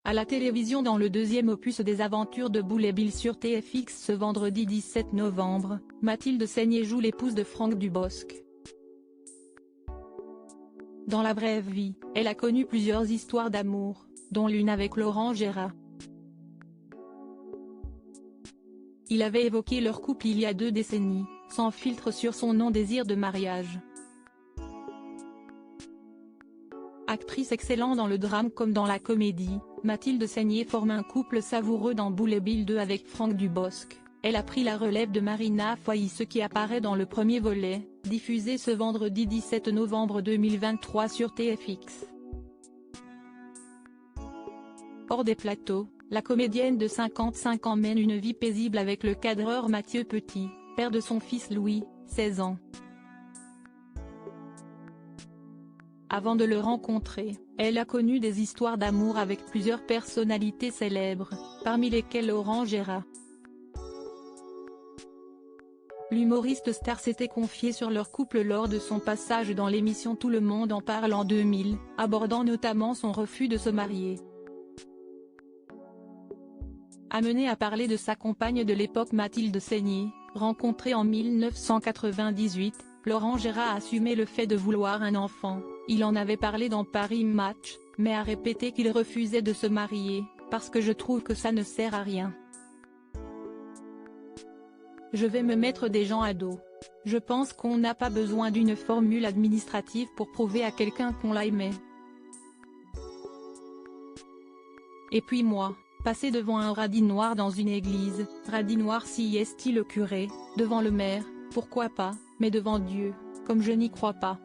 À la télévision dans le deuxième opus des aventures de Boule et Bill sur TFX ce vendredi 17 novembre, Mathilde Seigner joue l'épouse de Franck Dubosc. Dans la vraie vie, elle a connu plusieurs histoires d'amour, dont l'une avec Laurent Gérard. Il avait évoqué leur couple il y a 2 décennies, sans filtre sur son non-désir de mariage. Actrice excellente dans le drame comme dans la comédie, Mathilde Seigner forme un couple savoureux dans Boule et Bill 2 avec Franck Dubosc. Elle a pris la relève de Marina Foïs, ce qui apparaît dans le premier volet, diffusé ce vendredi 17 novembre 2023 sur TFX. Hors des plateaux, la comédienne de 55 ans mène une vie paisible avec le cadreur Mathieu Petit, père de son fils Louis, 16 ans. Avant de le rencontrer, elle a connu des histoires d'amour avec plusieurs personnalités célèbres, parmi lesquelles Laurent Gérard. L'humoriste star s'était confié sur leur couple lors de son passage dans l'émission Tout le monde en parle en 2000, abordant notamment son refus de se marier. Amené à parler de sa compagne de l'époque Mathilde Seigner, rencontrée en 1998, Laurent Gérard a assumé le fait de vouloir un enfant. Il en avait parlé dans Paris Match, mais a répété qu'il refusait de se marier, parce que je trouve que ça ne sert à rien. Je vais me mettre des gens à dos. Je pense qu'on n'a pas besoin d'une formule administrative pour prouver à quelqu'un qu'on l'a aimé. Et puis moi, passer devant un radis noir dans une église, radis noir si est-il le curé, devant le maire, pourquoi pas, mais devant Dieu, comme je n'y crois pas.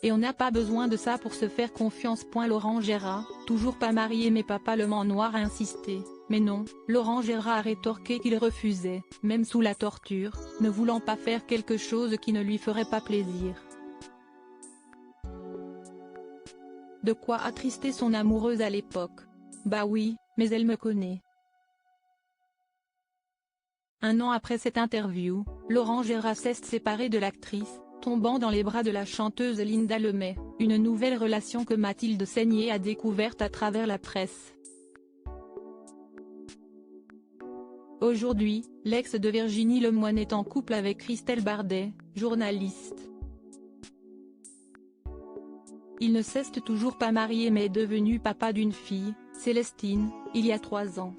Et on n'a pas besoin de ça pour se faire confiance. Laurent Gérard, toujours pas marié mais Papa Le Mans Noir a insisté, mais non, Laurent Gérard a rétorqué qu'il refusait, même sous la torture, ne voulant pas faire quelque chose qui ne lui ferait pas plaisir. De quoi attrister son amoureuse à l'époque. Bah oui, mais elle me connaît. Un an après cette interview, Laurent Gérard s'est séparé de l'actrice, tombant dans les bras de la chanteuse Linda Lemay, une nouvelle relation que Mathilde Seigner a découverte à travers la presse. Aujourd'hui, l'ex de Virginie Lemoine est en couple avec Christelle Bardet, journaliste. Il ne s'est toujours pas marié mais est devenu papa d'une fille, Célestine, il y a 3 ans.